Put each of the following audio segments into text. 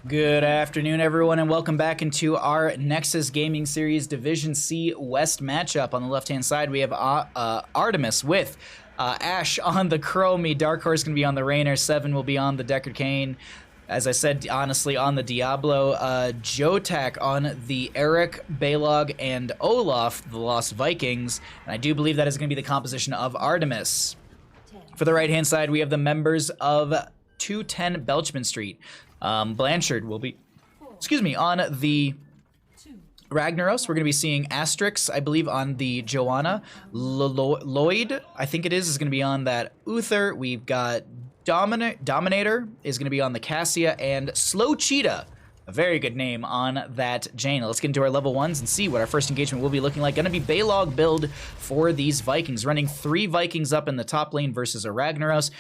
Good afternoon, everyone, and welcome back into our Nexus Gaming Series Division C West matchup. On the left-hand side, we have Artemis with Ash on the Chromie. Dark Horse going to be on the Rainer. Seven will be on the Deckard Cain. As I said, honestly, on the Diablo. Jotak on the Eric, Balog, and Olaf, the Lost Vikings. And I do believe that is going to be the composition of Artemis. For the right-hand side, we have the members of 210 Blechmen Street. Blanchard will be, on the Ragnaros. We're going to be seeing Asterix, I believe, on the Joanna. Lloyd, I think it is going to be on that Uther. We've got Dominator is going to be on the Cassia, and Slow Cheetah, a very good name, on that Jaina. Let's get into our level 1s and see what our first engagement will be looking like. Going to be Balog build for these Vikings, running 3 Vikings up in the top lane versus a Ragnaros.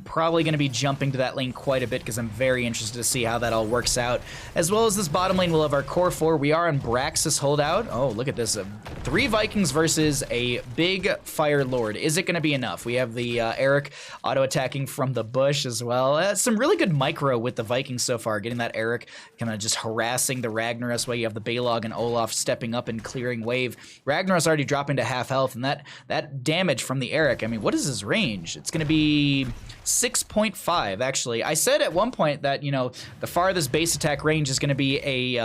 Probably going to be jumping to that lane quite a bit because I'm very interested to see how that all works out. As well as this bottom lane, we'll have our core 4. We are on Braxis holdout. Oh, look at this. 3 Vikings versus a big Fire Lord. Is it going to be enough? We have the Eric auto-attacking from the bush as well. Some really good micro with the Vikings so far, getting that Eric kind of just harassing the Ragnaros while you have the Balog and Olaf stepping up and clearing wave. Ragnaros already dropping to half health, and that damage from the Eric, I mean, what is his range? It's going to be 6.5, actually. I said at one point that, you know, the farthest base attack range is going to be a,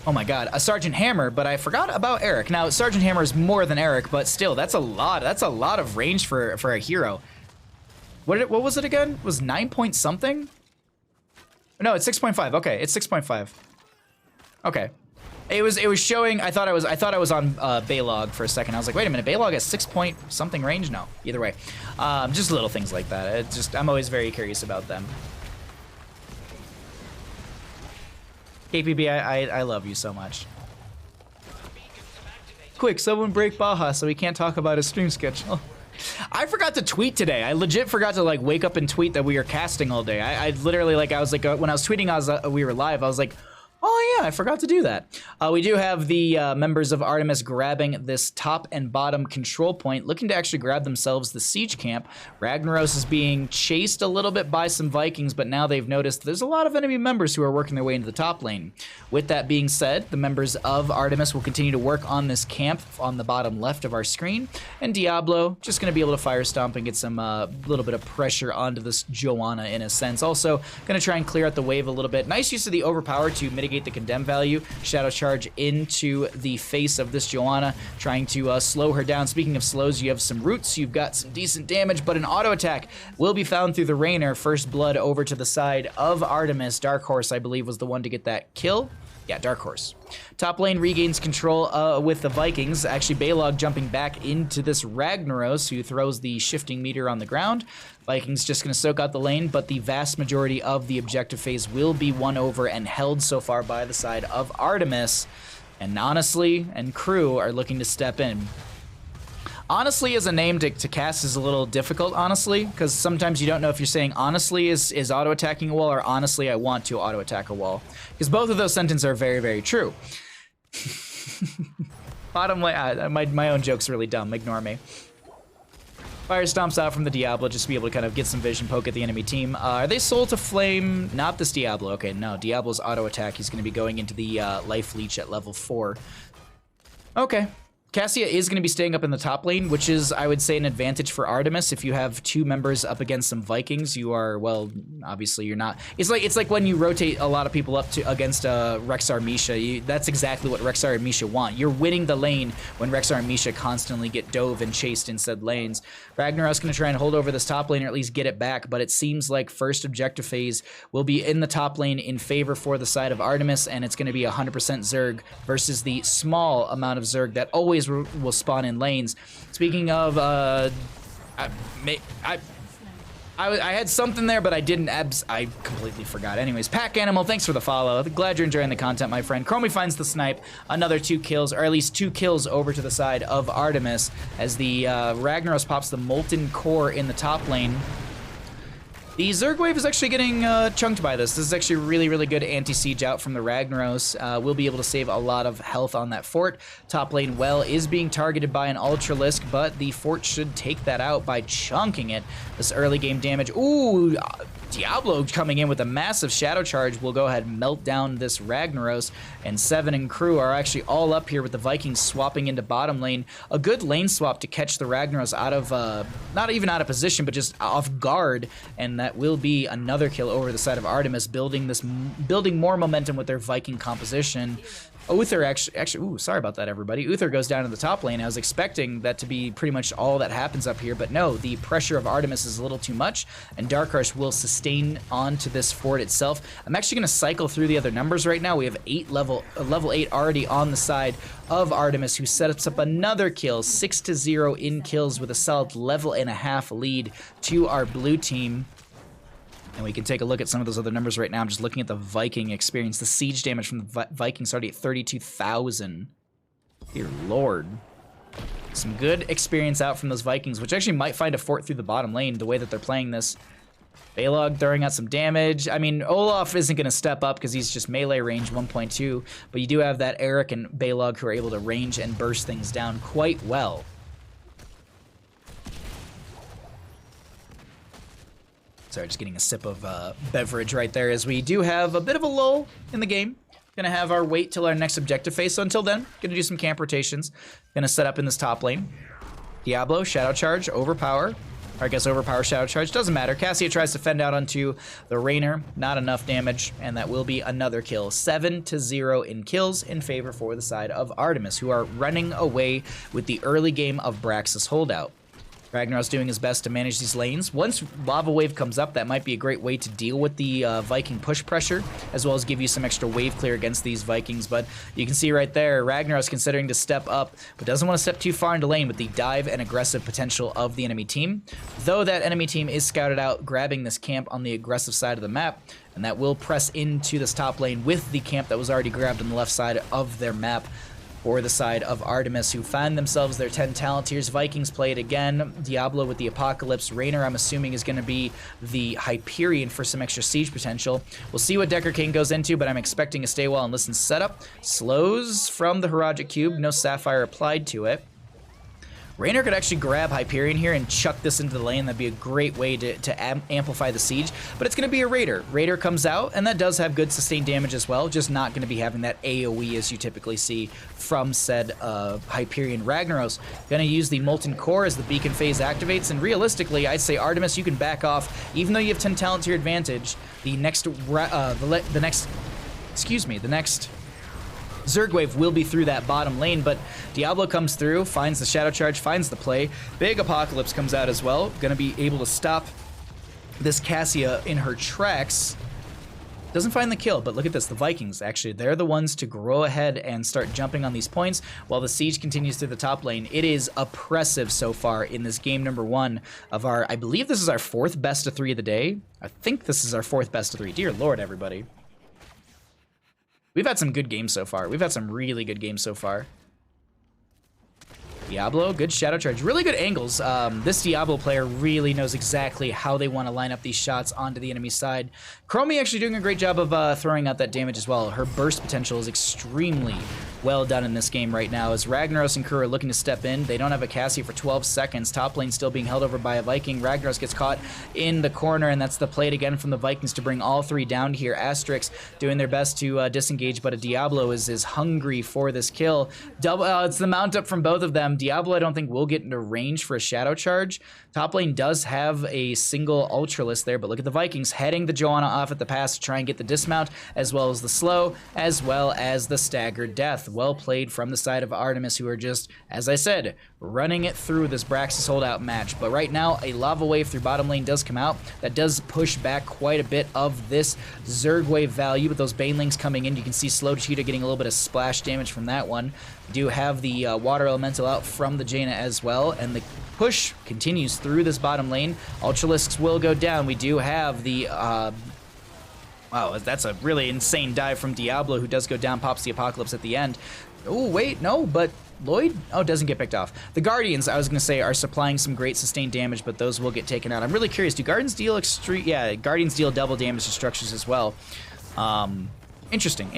oh my god, a Sergeant Hammer, but I forgot about Eric. Now, Sergeant Hammer is more than Eric, but still, that's a lot of range for a hero. What was it again? It was 9 point something? No, it's 6.5. Okay, it's 6.5. Okay. It was showing, I thought I was on Balog for a second. I was like, wait a minute, Balog has 6 point something range? No, either way. Just little things like that. I'm always very curious about them. KPB, I love you so much. Quick, someone break Baja so he can't talk about his stream schedule. I forgot to tweet today. I legit forgot to like wake up and tweet that we are casting all day. I literally when I was tweeting we were live, I was like, oh yeah, I forgot to do that. We do have the members of Artemis grabbing this top and bottom control point, looking to actually grab themselves the siege camp. Ragnaros is being chased a little bit by some Vikings, but now they've noticed there's a lot of enemy members who are working their way into the top lane. With that being said, the members of Artemis will continue to work on this camp on the bottom left of our screen, and Diablo just going to be able to fire stomp and get some little bit of pressure onto this Joanna in a sense. Also, going to try and clear out the wave a little bit. Nice use of the overpower to mitigate the condemn value. Shadow charge into the face of this Joanna, trying to slow her down. Speaking of slows, you have some roots, you've got some decent damage, but an auto attack will be found through the Rainer. First blood over to the side of Artemis. Dark Horse, I believe, was the one to get that kill. Yeah, Dark Horse. Top lane regains control with the Vikings. Actually, Balog jumping back into this Ragnaros, who throws the shifting meter on the ground. Vikings just going to soak out the lane, but the vast majority of the objective phase will be won over and held so far by the side of Artemis. And honestly, and crew are looking to step in. Honestly, as a name to cast is a little difficult, honestly, because sometimes you don't know if you're saying honestly is auto-attacking a wall or honestly I want to auto-attack a wall. Because both of those sentences are very, very true. Bottom lane, my own joke's really dumb, ignore me. Fire stomps out from the Diablo just to be able to kind of get some vision poke at the enemy team. Are they Soul to Flame? Not this Diablo. Okay, no, Diablo's auto-attack. He's going to be going into the Life Leech at level 4. Okay. Cassia is going to be staying up in the top lane, which is, I would say, an advantage for Artemis. If you have 2 members up against some Vikings, you are, well, obviously you're not. It's like when you rotate a lot of people up against Rexxar Misha. That's exactly what Rexxar and Misha want. You're winning the lane when Rexxar and Misha constantly get dove and chased in said lanes. Ragnaros going to try and hold over this top lane or at least get it back, but it seems like first objective phase will be in the top lane in favor for the side of Artemis, and it's going to be 100% Zerg versus the small amount of Zerg that always will spawn in lanes. Speaking of, I had something there, but I didn't. I completely forgot. Anyways, Pack Animal, thanks for the follow. Glad you're enjoying the content, my friend. Chromie finds the snipe. Another 2 kills, or at least 2 kills over to the side of Artemis as the Ragnaros pops the Molten Core in the top lane. The Zerg wave is actually getting chunked by this. This is actually really, really good anti-siege out from the Ragnaros. We'll be able to save a lot of health on that fort. Top lane well is being targeted by an Ultralisk, but the fort should take that out by chunking it. This early game damage. Ooh, Diablo coming in with a massive shadow charge will go ahead and melt down this Ragnaros, and Seven and crew are actually all up here with the Vikings swapping into bottom lane. A good lane swap to catch the Ragnaros out of, not even out of position, but just off guard, and that will be another kill over the side of Artemis, building more momentum with their Viking composition. Uther actually, ooh, sorry about that, everybody. Uther goes down to the top lane. I was expecting that to be pretty much all that happens up here, but no, the pressure of Artemis is a little too much, and Darkharsh will sustain onto this fort itself. I'm actually going to cycle through the other numbers right now. We have level 8 already on the side of Artemis, who sets up another kill, 6-0 in kills with a solid level and a half lead to our blue team. And we can take a look at some of those other numbers right now. I'm just looking at the Viking experience. The siege damage from the Vikings already at 32,000. Dear Lord. Some good experience out from those Vikings, which actually might find a fort through the bottom lane, the way that they're playing this. Balog throwing out some damage. I mean, Olaf isn't going to step up because he's just melee range 1.2. But you do have that Eric and Balog who are able to range and burst things down quite well. Sorry, just getting a sip of beverage right there, as we do have a bit of a lull in the game. Gonna have our wait till our next objective phase, so until then, gonna do some camp rotations. Gonna set up in this top lane. Diablo, Shadow Charge, Overpower. Or I guess Overpower, Shadow Charge, doesn't matter. Cassia tries to fend out onto the Rainer, not enough damage, and that will be another kill. 7-0 in kills in favor for the side of Artemis, who are running away with the early game of Brax's holdout. Ragnar's doing his best to manage these lanes. Once Lava Wave comes up, that might be a great way to deal with the Viking push pressure, as well as give you some extra wave clear against these Vikings. But you can see right there, Ragnar's considering to step up, but doesn't want to step too far into lane with the dive and aggressive potential of the enemy team. Though that enemy team is scouted out, grabbing this camp on the aggressive side of the map, and that will press into this top lane with the camp that was already grabbed on the left side of their map. For the side of Artemis, who find themselves their 10 Talontiers. Vikings play it again. Diablo with the Apocalypse. Rainer, I'm assuming, is going to be the Hyperion for some extra siege potential. We'll see what Decker King goes into, but I'm expecting a stay well and listen setup. Slows from the Haragic Cube. No Sapphire applied to it. Rainer could actually grab Hyperion here and chuck this into the lane. That'd be a great way to amplify the siege, but it's going to be a Raider. Raider comes out, and that does have good sustained damage as well, just not going to be having that AoE as you typically see from said Hyperion. Ragnaros going to use the Molten Core as the beacon phase activates, and realistically, I'd say Artemis, you can back off. Even though you have 10 talent to your advantage, the next Zerg Wave will be through that bottom lane, but Diablo comes through, finds the Shadow Charge, finds the play. Big Apocalypse comes out as well, gonna be able to stop this Cassia in her tracks. Doesn't find the kill, but look at this, the Vikings, actually, they're the ones to grow ahead and start jumping on these points while the siege continues through the top lane. It is oppressive so far in this game number 1 of our, I believe this is our 4th best of 3 of the day. I think this is our 4th best of 3. Dear Lord, everybody. We've had some good games so far. We've had some really good games so far. Diablo, good Shadow Charge. Really good angles. This Diablo player really knows exactly how they want to line up these shots onto the enemy side. Chromie actually doing a great job of throwing out that damage as well. Her burst potential is extremely well done in this game right now, as Ragnaros and crew are looking to step in. They don't have a Cassie for 12 seconds. Top lane still being held over by a Viking. Ragnaros gets caught in the corner, and that's the play again from the Vikings to bring all 3 down here. Asterix doing their best to disengage, but a Diablo is hungry for this kill. It's the mount up from both of them. Diablo, I don't think, will get into range for a Shadow Charge. Top lane does have a single Ultralisk there, but look at the Vikings heading the Joanna off at the pass to try and get the dismount, as well as the slow, as well as the staggered death. Well played from the side of Artemis, who are just, as I said, running it through this Braxis holdout match. But right now, a Lava Wave through bottom lane does come out. That does push back quite a bit of this Zerg Wave value, with those Banelings coming in. You can see Slow Cheetah getting a little bit of splash damage from that one. We do have the Water Elemental out from the Jaina as well, and the push continues through this bottom lane. Ultralisks will go down. We do have the wow, that's a really insane dive from Diablo, who does go down, pops the Apocalypse at the end. Oh, wait, no, but Lloyd? Oh, doesn't get picked off. The Guardians, I was going to say, are supplying some great sustained damage, but those will get taken out. I'm really curious, do Guardians deal Guardians deal double damage to structures as well? Interesting.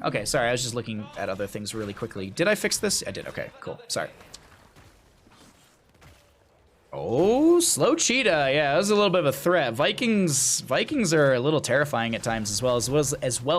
Okay, sorry, I was just looking at other things really quickly. Did I fix this? I did, okay, cool, sorry. Oh, slow cheetah. Yeah, that was a little bit of a threat. Vikings are a little terrifying at times as well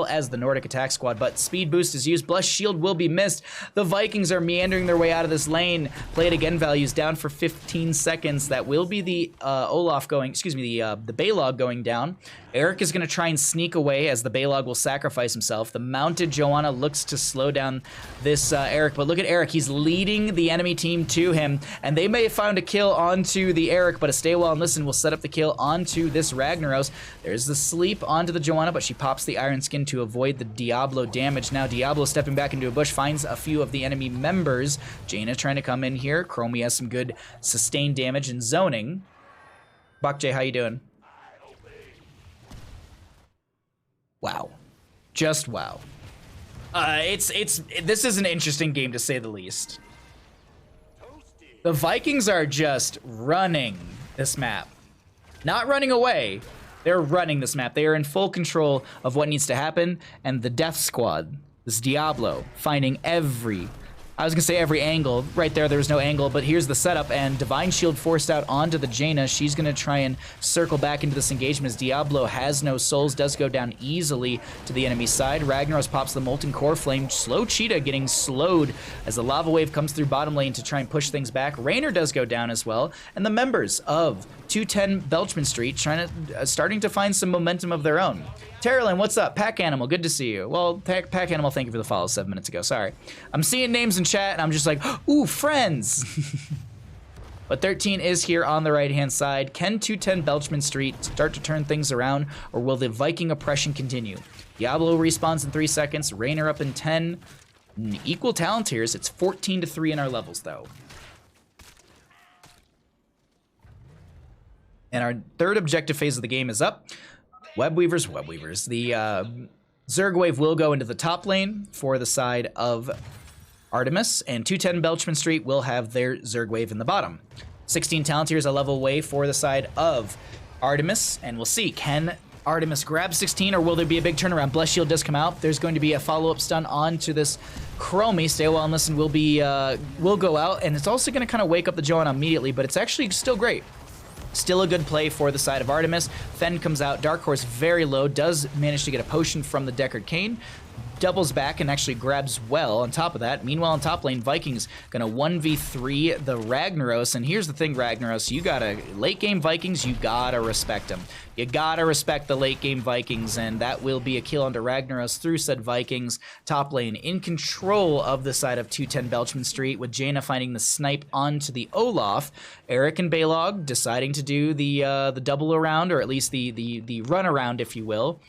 as the Nordic attack squad, but speed boost is used. Blessed shield will be missed. The Vikings are meandering their way out of this lane. Play it again values down for 15 seconds. That will be the the Balog going down. Eric is going to try and sneak away as the Balog will sacrifice himself. The mounted Joanna looks to slow down this Eric, but look at Eric. He's leading the enemy team to him, and they may have found a kill onto the Eric, but a stay well and listen will set up the kill onto this Ragnaros. There's the sleep onto the Joanna, but she pops the Iron Skin to avoid the Diablo damage. Now Diablo stepping back into a bush, finds a few of the enemy members. Jaina trying to come in here. Chromie has some good sustained damage and zoning. Bakjay, how you doing? Wow. Just wow. This is an interesting game to say the least. The Vikings are just running this map. Not running away. They're running this map. They are in full control of what needs to happen, and the Death Squad, this Diablo, finding every angle. Right there was no angle, but here's the setup, and Divine Shield forced out onto the Jaina. She's going to try and circle back into this engagement as Diablo has no souls, does go down easily to the enemy side. Ragnaros pops the Molten Core Flame. Slow Cheetah getting slowed as the Lava Wave comes through bottom lane to try and push things back. Raynor does go down as well, and the members of 210 Blechmen Street starting to find some momentum of their own. Terralyn, what's up? Pack Animal, good to see you. Well, Pack Animal, thank you for the follow 7 minutes ago. Sorry. I'm seeing names in chat, and I'm just like, ooh, friends. But 13 is here on the right-hand side. Can 210 Blechmen Street start to turn things around, or will the Viking oppression continue? Diablo respawns in 3 seconds. Raynor up in 10. Equal talent tiers. It's 14-3 in our levels, though. And our third objective phase of the game is up. Webweavers. The Zerg Wave will go into the top lane for the side of Artemis, and 210 Blechmen Street will have their Zerg Wave in the bottom. 16 talent tiers a level way for the side of Artemis, and we'll see, can Artemis grab 16, or will there be a big turnaround? Blessed Shield does come out. There's going to be a follow-up stun onto this Chromie. Stay a while and listen will go out, and it's also going to kind of wake up the Joanna immediately, but it's actually still great. Still a good play for the side of Artemis. Fen comes out. Dark Horse very low. Does manage to get a potion from the Deckard Cain. Doubles back and actually grabs well on top of that. Meanwhile, in top lane, Vikings gonna 1v3 the Ragnaros. And here's the thing, Ragnaros, you gotta, late game Vikings, you gotta respect them. You gotta respect the late game Vikings, and that will be a kill onto Ragnaros through said Vikings. Top lane in control of the side of 210 Blechmen Street, with Jaina finding the snipe onto the Olaf. Eric and Balog deciding to do the double around, or at least the run around, if you will.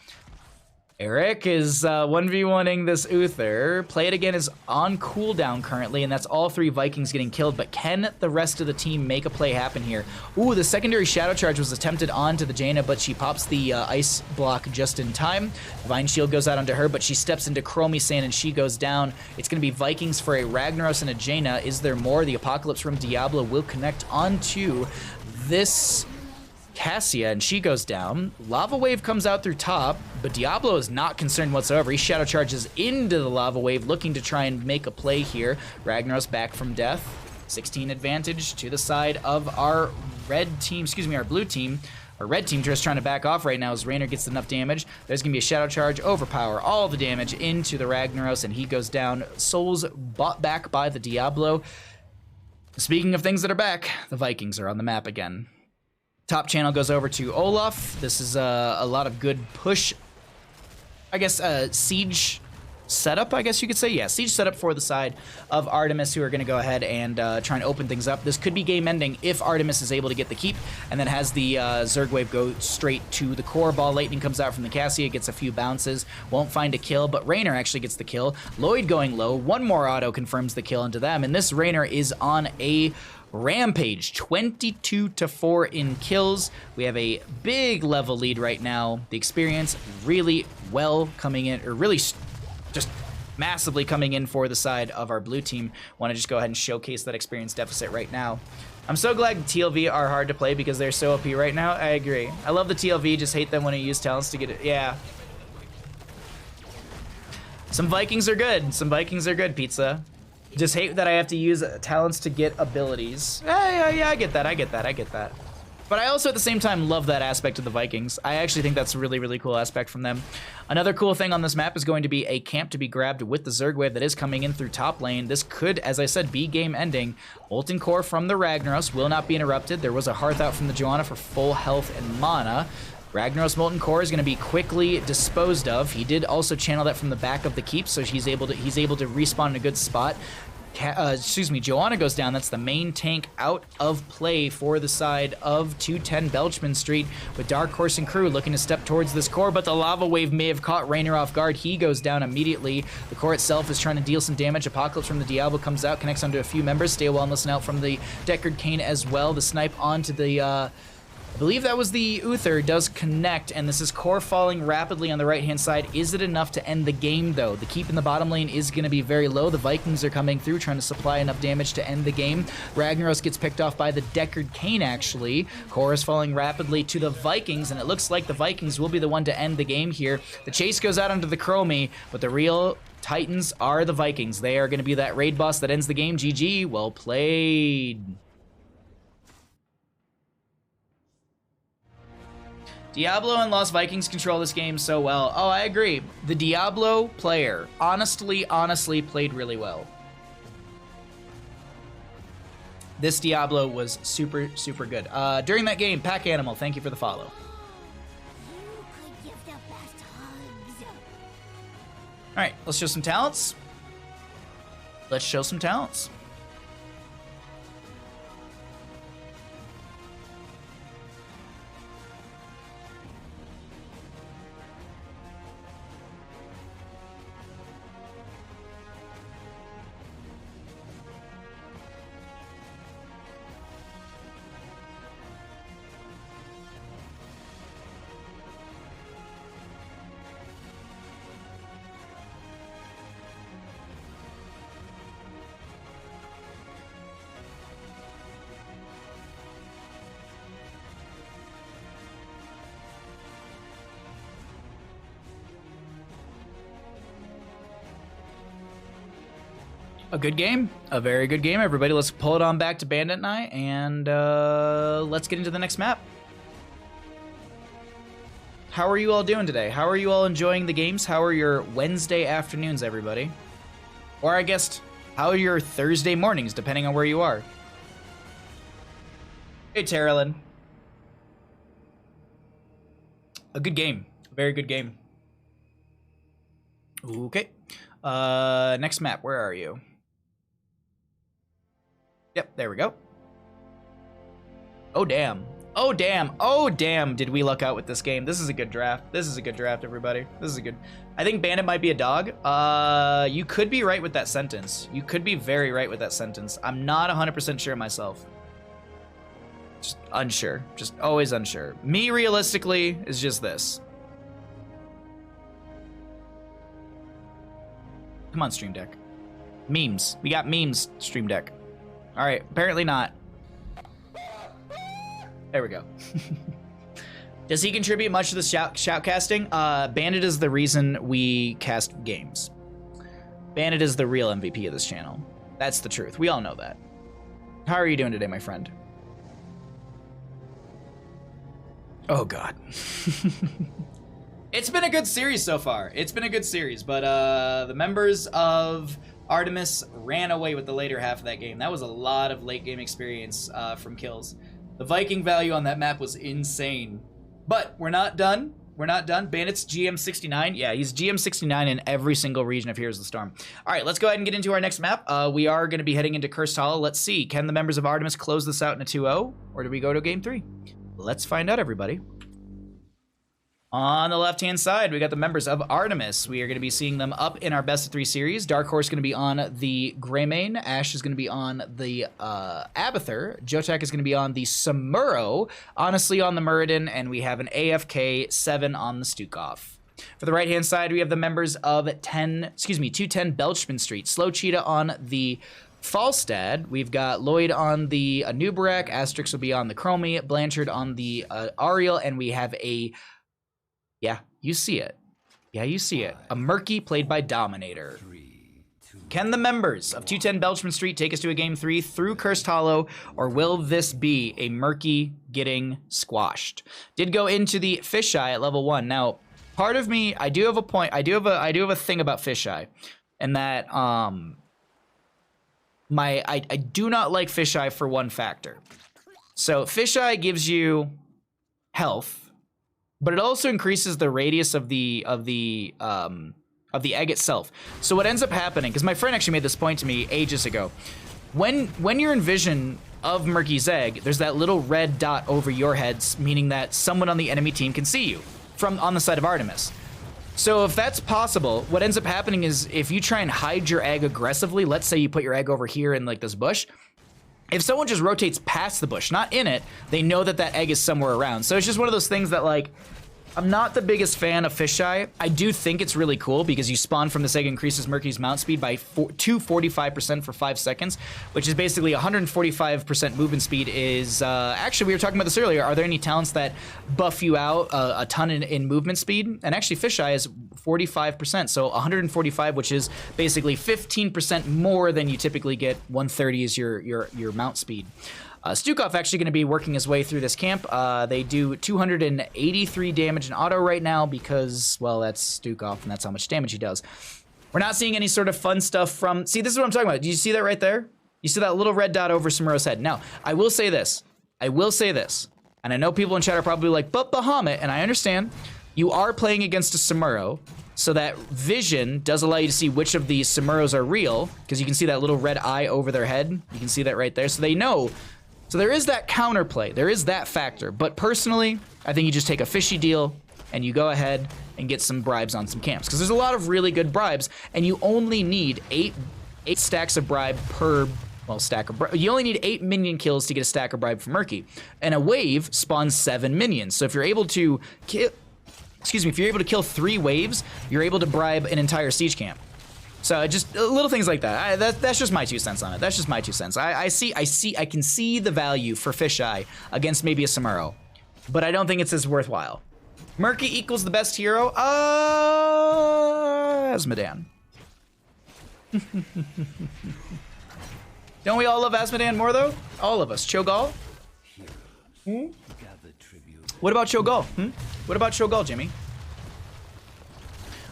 Eric is 1v1ing this Uther. Play It Again is on cooldown currently, and that's all 3 Vikings getting killed, but can the rest of the team make a play happen here? Ooh, the secondary Shadow Charge was attempted onto the Jaina, but she pops the Ice Block just in time. Divine Shield goes out onto her, but she steps into Chromie Sand and she goes down. It's going to be Vikings for a Ragnaros and a Jaina. Is there more? The Apocalypse from Diablo will connect onto this Cassia, and she goes down. Lava Wave comes out through top, but Diablo is not concerned whatsoever. He Shadow Charges into the Lava Wave, looking to try and make a play here. Ragnaros back from death. 16 advantage to the side of our red team, our blue team. Our red team just trying to back off right now as Raynor gets enough damage. There's going to be a Shadow Charge, overpower all the damage into the Ragnaros, and he goes down. Souls bought back by the Diablo. Speaking of things that are back, the Vikings are on the map again. Top channel goes over to Olaf. This is a lot of good push, I guess, siege setup, I guess you could say. Yeah, siege setup for the side of Artemis, who are going to go ahead and try and open things up. This could be game ending if Artemis is able to get the keep and then has the Zerg Wave go straight to the core. Ball Lightning comes out from the Cassia, gets a few bounces, won't find a kill, but Raynor actually gets the kill. Lloyd going low, one more auto confirms the kill into them, and this Raynor is on a rampage, 22-4 in kills. We have a big level lead right now. The experience really well coming in, or really just massively coming in for the side of our blue team. Want to just go ahead and showcase that experience deficit right now. I'm so glad TLV are hard to play because they're so OP right now. I agree. I love the TLV, just hate them when I use talents to get it. Yeah. Some Vikings are good. Some Vikings are good, Pizza. Just hate that I have to use talents to get abilities. Yeah, I get that. But I also, at the same time, love that aspect of the Vikings. I actually think that's a really, really cool aspect from them. Another cool thing on this map is going to be a camp to be grabbed with the Zerg wave that is coming in through top lane. This could, as I said, be game ending. Molten Core from the Ragnaros will not be interrupted. There was a Hearth out from the Joanna for full health and mana. Ragnaros Molten Core is going to be quickly disposed of. He did also channel that from the back of the keep, so he's able to respawn in a good spot. Joanna goes down. That's the main tank out of play for the side of 210 Blechmen Street, with Dark Horse and crew looking to step towards this core, but the lava wave may have caught Raynor off guard. He goes down immediately. The core itself is trying to deal some damage. Apocalypse from the Diablo comes out, connects onto a few members. Stay well and listen out from the Deckard Cain as well. The snipe onto the I believe that was the Uther, does connect, and this is core falling rapidly on the right-hand side. Is it enough to end the game, though? The keep in the bottom lane is going to be very low. The Vikings are coming through, trying to supply enough damage to end the game. Ragnaros gets picked off by the Deckard Cain, actually. Core is falling rapidly to the Vikings, and it looks like the Vikings will be the one to end the game here. The chase goes out onto the Chromie, but the real Titans are the Vikings. They are going to be that raid boss that ends the game. GG, well played. Diablo and Lost Vikings control this game so well. Oh, I agree. The Diablo player honestly played really well. This Diablo was super good. During that game, Pack Animal, thank you for the follow. All right, let's show some talents. A good game, a very good game, everybody. Let's pull it on back to Bandit Night, and let's get into the next map. How are you all doing today? How are you all enjoying the games? How are your Wednesday afternoons, everybody? Or I guess, how are your Thursday mornings, depending on where you are? Hey, Terrelin. A good game, a very good game. Okay, next map, where are you? Yep, there we go. Oh, damn. Oh, damn. Oh, damn. Did we luck out with this game? This is a good draft. This is a good draft, everybody. This is a good... I think Bandit might be a dog. You could be right with that sentence. You could be very right with that sentence. I'm not 100% sure myself. Just unsure. Just always unsure. Me, realistically, is just this. Come on, Stream Deck. Memes. We got memes, Stream Deck. All right, apparently not. There we go. Does he contribute much to the shoutcasting? Bandit is the reason we cast games. Bandit is the real MVP of this channel. That's the truth. We all know that. How are you doing today, my friend? Oh, God. It's been a good series so far. It's been a good series, but the members of Artemis ran away with the later half of that game. That was a lot of late game experience from kills. The Viking value on that map was insane. But we're not done. We're not done. Bandit's GM69. Yeah, he's GM69 in every single region of Heroes of the Storm. All right, let's go ahead and get into our next map. We are going to be heading into Cursed Hollow. Let's see. Can the members of Artemis close this out in a 2-0? Or do we go to game 3? Let's find out, everybody. On the left-hand side, we got the members of Artemis. We are going to be seeing them up in our best of 3 series. Dark Horse is going to be on the Greymane. Ash is going to be on the Abathur. Jotek is going to be on the Samuro. Honestly, on the Muradin. And we have an AFK 7 on the Stukov. For the right-hand side, we have the members of 210 Blechmen Street. Slow Cheetah on the Falstad. We've got Lloyd on the Anubarak. Asterix will be on the Chromie. Blanchard on the Ariel. And we have a... Yeah, you see it. Yeah, you see it. A Murky played by Dominator. Can the members of 210 Blechmen Street take us to a Game 3 through Cursed Hollow, or will this be a Murky getting squashed? Did go into the Fisheye at level 1. Now, part of me, I do have a point. I do have a thing about Fisheye, and that I do not like Fisheye for one factor. So Fisheye gives you health, but it also increases the radius of the egg itself. So what ends up happening, because my friend actually made this point to me ages ago, when you're in vision of Murky's egg, there's that little red dot over your heads, meaning that someone on the enemy team can see you from on the side of Artemis. So if that's possible, what ends up happening is if you try and hide your egg aggressively, let's say you put your egg over here in like this bush, if someone just rotates past the bush, not in it, they know that that egg is somewhere around. So it's just one of those things that, like, I'm not the biggest fan of Fisheye. I do think it's really cool because you spawn from this egg, increases Murky's mount speed by 245% for 5 seconds, which is basically 145% movement speed is, actually, we were talking about this earlier. Are there any talents that buff you out a ton in movement speed? And actually, Fisheye is 45%, so 145, which is basically 15% more than you typically get. 130 is your mount speed. Stukov actually going to be working his way through this camp. They do 283 damage in auto right now because, well, that's Stukov, and that's how much damage he does. We're not seeing any sort of fun stuff from... See, this is what I'm talking about. Do you see that right there? You see that little red dot over Samuro's head. Now, I will say this. And I know people in chat are probably like, but Bahamut, and I understand. You are playing against a Samuro, so that vision does allow you to see which of these Samuros are real, because you can see that little red eye over their head. You can see that right there. So they know... So there is that counterplay, there is that factor, but personally, I think you just take a fishy deal and you go ahead and get some bribes on some camps, because there's a lot of really good bribes, and you only need eight stacks of bribe per, well, stack of bribe. You only need 8 minion kills to get a stack of bribe for Murky, and a wave spawns 7 minions. So if you're able to kill, if you're able to kill 3 waves, you're able to bribe an entire siege camp. So just little things like that. That's just my 2 cents on it. That's just my 2 cents. I can see the value for Fisheye against maybe a Samuro, but I don't think it's as worthwhile. Murky equals the best hero. Asmodan. Don't we all love Asmodan more though? All of us. Cho'Gall? What about Cho'Gall? What about Cho'Gall, Jimmy?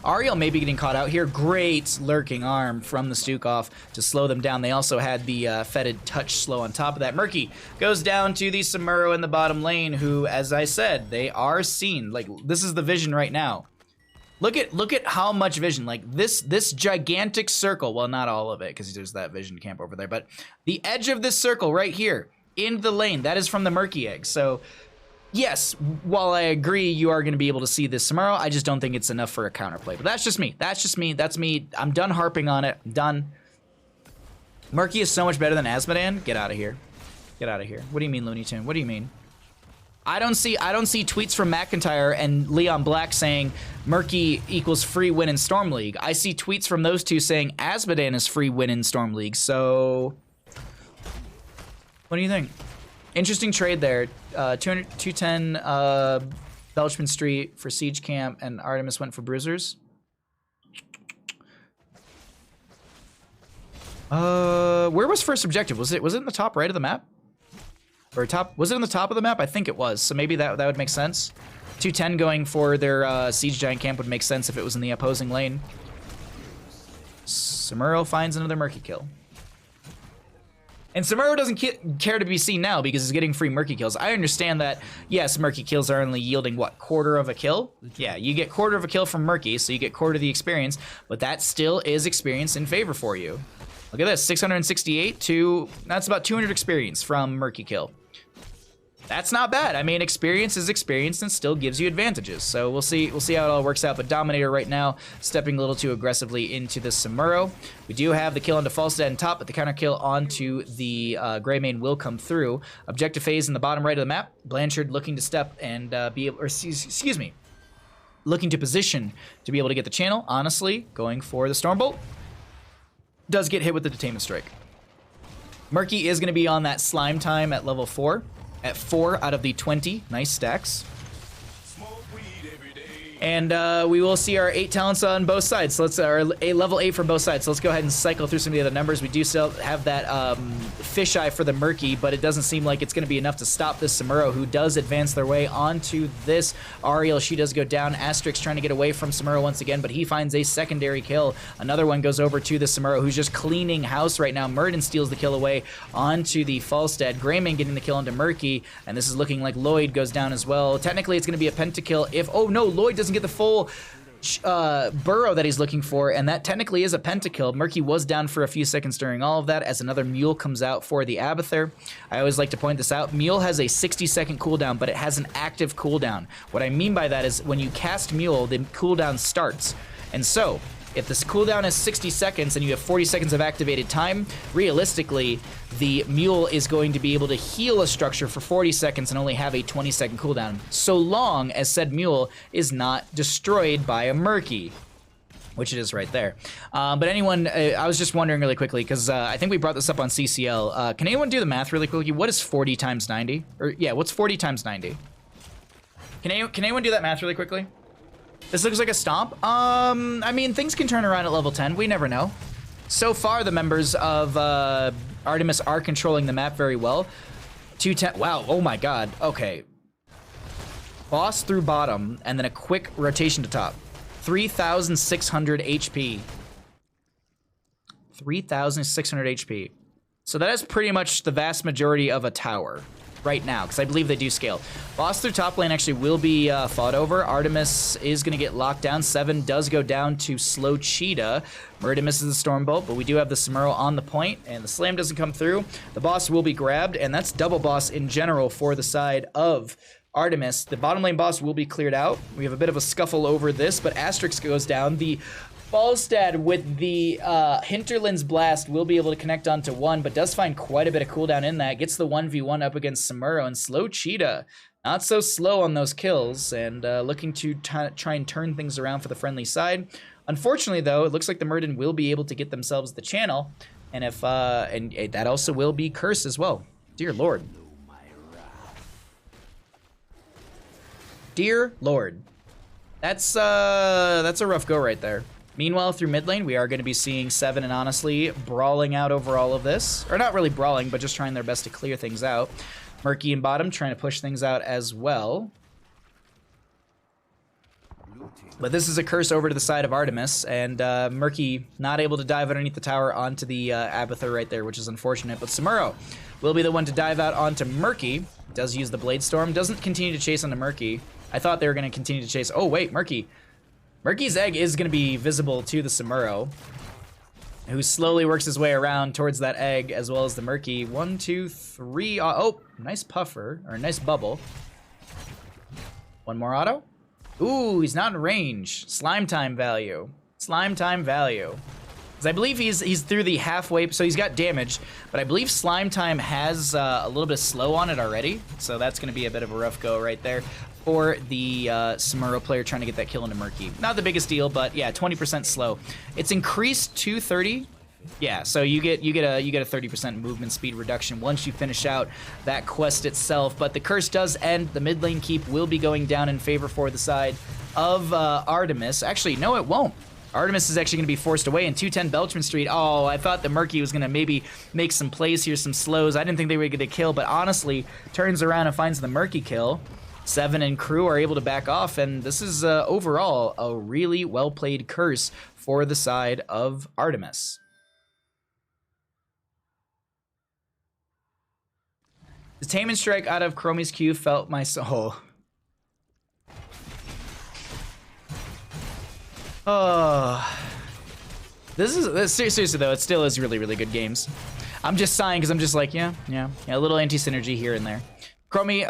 Ariel may be getting caught out here. Great lurking arm from the Stukov to slow them down. They also had the fetid touch slow on top of that. Murky goes down to the Samuro in the bottom lane, who, as I said, they are seen. Like, this is the vision right now. Look at how much vision. Like, this gigantic circle, well, not all of it, because there's that vision camp over there, but the edge of this circle right here in the lane, that is from the Murky egg. So yes, while I agree you are going to be able to see this tomorrow, I just don't think it's enough for a counterplay. But that's just me. That's me. I'm done harping on it. I'm done. Murky is so much better than Asmodan. Get out of here. Get out of here. What do you mean, Looney Tune? What do you mean? I don't see tweets from McIntyre and Leon Black saying Murky equals free win in Storm League. I see tweets from those two saying Asmodan is free win in Storm League. So what do you think? Interesting trade there. 210 Blechmen Street for Siege Camp, and Artemis went for Bruisers. Where was first objective? Was it in the top right of the map? Or was it in the top of the map? I think it was. So maybe that would make sense. 210 going for their Siege Giant Camp would make sense if it was in the opposing lane. Samuro finds another Murky kill. And Samuro doesn't care to be seen now because he's getting free Murky kills. I understand that, yes, Murky kills are only yielding, what, quarter of a kill? Yeah, you get quarter of a kill from Murky, so you get quarter of the experience, but that still is experience in favor for you. Look at this, 668 to, that's about 200 experience from Murky kill. That's not bad. I mean, experience is experience and still gives you advantages. So we'll see how it all works out. But Dominator right now stepping a little too aggressively into the Samuro. We do have the kill onto Falstad on top, but the counter kill onto the Greymane will come through. Objective phase in the bottom right of the map. Blanchard looking to step and be able, or excuse me, looking to position to be able to get the channel. Honestly, going for the Stormbolt. Does get hit with the Detainment Strike. Murky is going to be on that slime time at level 4. At 4 out of the 20 nice stacks. And we will see our 8 talents on both sides. So let's level 8 for both sides. So let's go ahead and cycle through some of the other numbers. We do still have that fisheye for the Murky, but it doesn't seem like it's going to be enough to stop this Samuro, who does advance their way onto this Ariel. She does go down. Asterix trying to get away from Samuro once again, but he finds a secondary kill. Another one goes over to the Samuro, who's just cleaning house right now. Murden steals the kill away onto the Falstad. Greyman getting the kill onto Murky, and this is looking like Lloyd goes down as well. Technically, it's going to be a pentakill if... Oh, no, Lloyd doesn't get the full burrow that he's looking for, and that technically is a pentakill. Murky was down for a few seconds during all of that as another Mule comes out for the Abathur. I always like to point this out. Mule has a 60-second cooldown, but it has an active cooldown. What I mean by that is when you cast Mule, the cooldown starts. And so, if this cooldown is 60 seconds and you have 40 seconds of activated time, realistically, the Mule is going to be able to heal a structure for 40 seconds and only have a 20-second cooldown, so long as said Mule is not destroyed by a Murky, which it is right there. But anyone, I was just wondering really quickly, because I think we brought this up on CCL. Can anyone do the math really quickly? What is 40 times 90? Or, yeah, what's 40 times 90? Can anyone do that math really quickly? This looks like a stomp. I mean, things can turn around at level 10. We never know. So far, the members of Artemis are controlling the map very well. 210. Wow. Oh my God. Okay. Boss through bottom, and then a quick rotation to top. 3,600 HP. 3,600 HP. So that is pretty much the vast majority of a tower right now, because I believe they do scale. Boss through top lane actually will be fought over. Artemis is going to get locked down. 7 does go down to Slow Cheetah. Murda misses the Stormbolt, but we do have the Samuro on the point, and the slam doesn't come through. The boss will be grabbed, and that's double boss in general for the side of Artemis. The bottom lane boss will be cleared out. We have a bit of a scuffle over this, but Asterix goes down. The Falstad with the Hinterland's Blast will be able to connect onto 1, but does find quite a bit of cooldown in that. Gets the 1v1 up against Samuro, and Slow Cheetah, not so slow on those kills, and looking to try and turn things around for the friendly side. Unfortunately, though, it looks like the Murden will be able to get themselves the channel, and if and that also will be Curse as well. Dear Lord. Dear Lord. That's a rough go right there. Meanwhile, through mid lane, we are going to be seeing 7 and Honestly brawling out over all of this. Or not really brawling, but just trying their best to clear things out. Murky and bottom trying to push things out as well. But this is a curse over to the side of Artemis, and Murky not able to dive underneath the tower onto the Abathur right there, which is unfortunate. But Samuro will be the one to dive out onto Murky. Does use the Blade Storm, doesn't continue to chase onto Murky. I thought they were going to continue to chase. Oh, wait, Murky. Murky's egg is going to be visible to the Samuro, who slowly works his way around towards that egg, as well as the Murky. 1, 2, 3. Oh, nice puffer, or nice bubble. One more auto. Ooh, he's not in range. Slime time value. Slime time value. Because I believe he's through the halfway, so he's got damage, but I believe Slime time has a little bit of slow on it already, so that's going to be a bit of a rough go right there for the Samuro player trying to get that kill into Murky. Not the biggest deal, but yeah, 20% slow. It's increased to 30. Yeah, so you get a 30% movement speed reduction once you finish out that quest itself. But the curse does end. The mid lane keep will be going down in favor for the side of Artemis. Actually, no, it won't. Artemis is actually going to be forced away in 210 Belchman Street. Oh, I thought the Murky was going to maybe make some plays here, some slows. I didn't think they were going to kill, but honestly, turns around and finds the Murky kill. 7 and crew are able to back off, and this is overall a really well-played curse for the side of Artemis. The Tame Strike out of Chromie's Q felt my soul. Oh. This seriously though, it still is really, really good games. I'm just sighing because I'm just like, yeah, a little anti-synergy here and there. Murky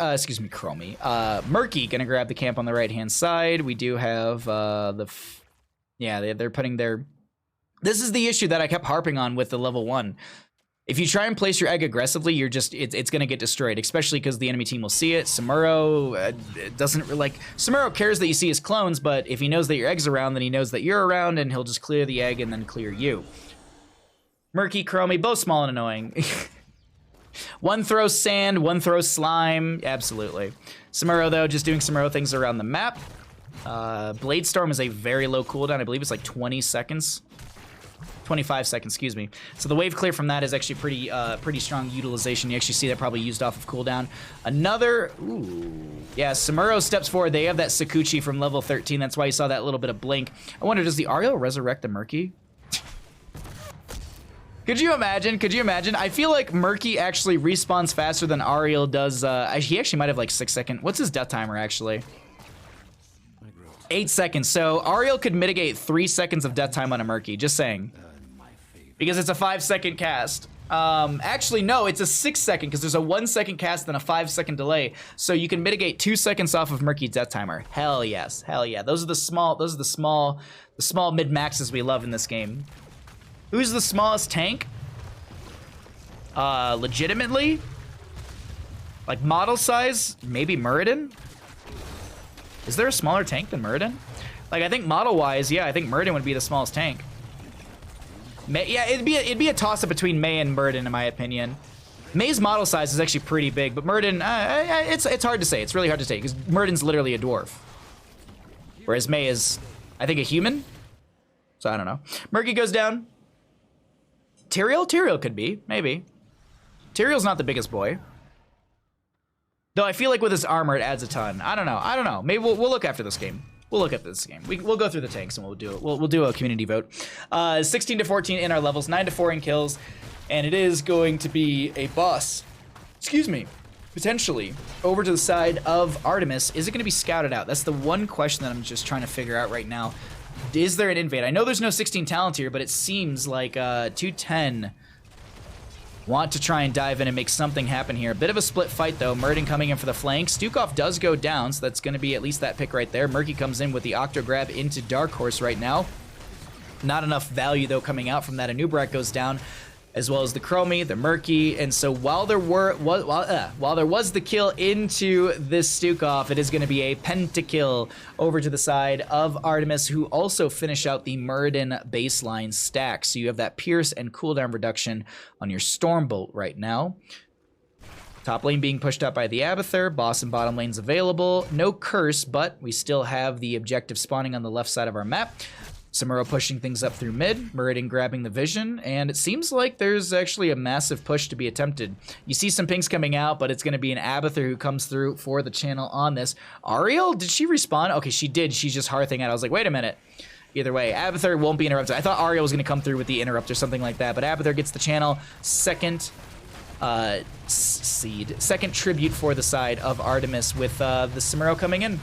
gonna grab the camp on the right-hand side. We do have they're putting their... This is the issue that I kept harping on with the level 1. If you try and place your egg aggressively, you're just it's gonna get destroyed, especially because the enemy team will see it. Samuro doesn't like... Samuro cares that you see his clones, but if he knows that your egg's around, then he knows that you're around, and he'll just clear the egg and then clear you. Murky, Chromie, both small and annoying. One throws sand, one throws slime. Absolutely. Samuro, though, just doing Samuro things around the map. Blade Storm is a very low cooldown. I believe it's like 20 seconds. 25 seconds, excuse me. So the wave clear from that is actually pretty strong utilization. You actually see that probably used off of cooldown. Another, ooh, yeah, Samuro steps forward. They have that Sakuchi from level 13. That's why you saw that little bit of blink. I wonder, does the Ariel resurrect the Murky? Could you imagine? Could you imagine? I feel like Murky actually respawns faster than Ariel does. He actually might have like 6 seconds. What's his death timer actually? 8 seconds. So Ariel could mitigate 3 seconds of death time on a Murky. Just saying. Because it's a 5-second cast. Actually, no, it's a 6-second because there's a 1-second cast and a 5-second delay. So you can mitigate 2 seconds off of Murky's death timer. Hell yes, hell yeah. Those are the small mid maxes we love in this game. Who's the smallest tank? Legitimately? Like model size? Maybe Muradin? Is there a smaller tank than Muradin? Like I think model wise, yeah, I think Muradin would be the smallest tank. Yeah, it'd be a toss-up between Mei and Muradin in my opinion. Mei's model size is actually pretty big, but Muradin, it's hard to say. It's really hard to say because Muradin's literally a dwarf, whereas Mei is, I think, a human. So I don't know. Murky goes down. Tyrael could be, maybe. Tyrael's not the biggest boy. Though I feel like with his armor, it adds a ton. I don't know. Maybe we'll look after this game. We'll look at this game. We'll go through the tanks and we'll do it. We'll do a community vote. 16 to 14 in our levels, 9 to 4 in kills, and it is going to be a boss. Excuse me. Potentially over to the side of Artemis. Is it going to be scouted out? That's the one question that I'm just trying to figure out right now. Is there an invade? I know there's no 16 talent here, but it seems like 210 want to try and dive in and make something happen here. A bit of a split fight, though. Muradin coming in for the flank. Stukov does go down, so that's going to be at least that pick right there. Murky comes in with the Octo Grab into Dark Horse right now. Not enough value, though, coming out from that. Anubrak goes down, as well as the Chromie, the Murky, and so while there was the kill into this Stukov, it is going to be a pentakill over to the side of Artemis, who also finish out the Muradin baseline stack. So you have that Pierce and cooldown reduction on your Stormbolt right now. Top lane being pushed up by the Abathur, boss and bottom lanes available. No curse, but we still have the objective spawning on the left side of our map. Samuro pushing things up through mid, Muradin grabbing the vision, and it seems like there's actually a massive push to be attempted. You see some pings coming out, but it's going to be an Abathur who comes through for the channel on this. Ariel, did she respawn? Okay, she did. She's just hearthing out. I was like, wait a minute. Either way, Abathur won't be interrupted. I thought Ariel was going to come through with the interrupt or something like that, but Abathur gets the channel. Second seed. Second tribute for the side of Artemis with the Samuro coming in.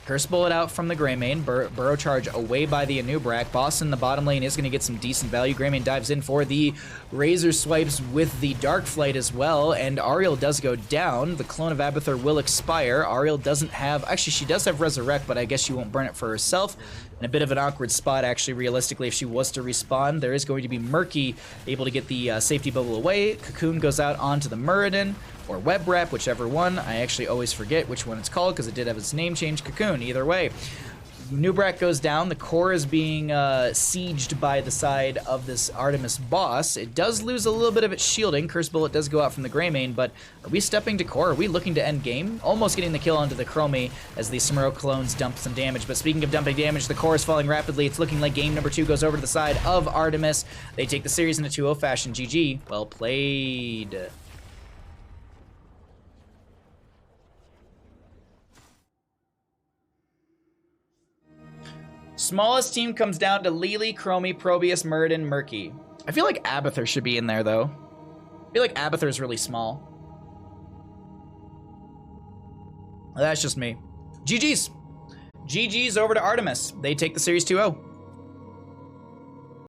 Curse Bullet out from the Greymane. Burrow Charge away by the Anubrak. Boss in the bottom lane is going to get some decent value. Greymane dives in for the Razor Swipes with the Dark Flight as well, and Ariel does go down. The clone of Abathur will expire. Ariel doesn't have... Actually, she does have Resurrect, but I guess she won't burn it for herself. In a bit of an awkward spot, actually, realistically, if she was to respawn. There is going to be Murky able to get the safety bubble away. Cocoon goes out onto the Muradin, or Web Wrap, whichever one. I actually always forget which one it's called because it did have its name change. Cocoon, either way. Nubrak goes down. The core is being sieged by the side of this Artemis boss. It does lose a little bit of its shielding. Curse Bullet does go out from the Greymane, but are we stepping to core? Are we looking to end game? Almost getting the kill onto the Chromie as the Samuro clones dump some damage. But speaking of dumping damage, the core is falling rapidly. It's looking like game number 2 goes over to the side of Artemis. They take the series in a 2-0 fashion. GG. Well played. Smallest team comes down to Lily, Chromie, Probius, Muradin, Murky. I feel like Abathur should be in there, though. I feel like Abathur is really small. That's just me. GG's. GG's over to Artemis. They take the series 2-0.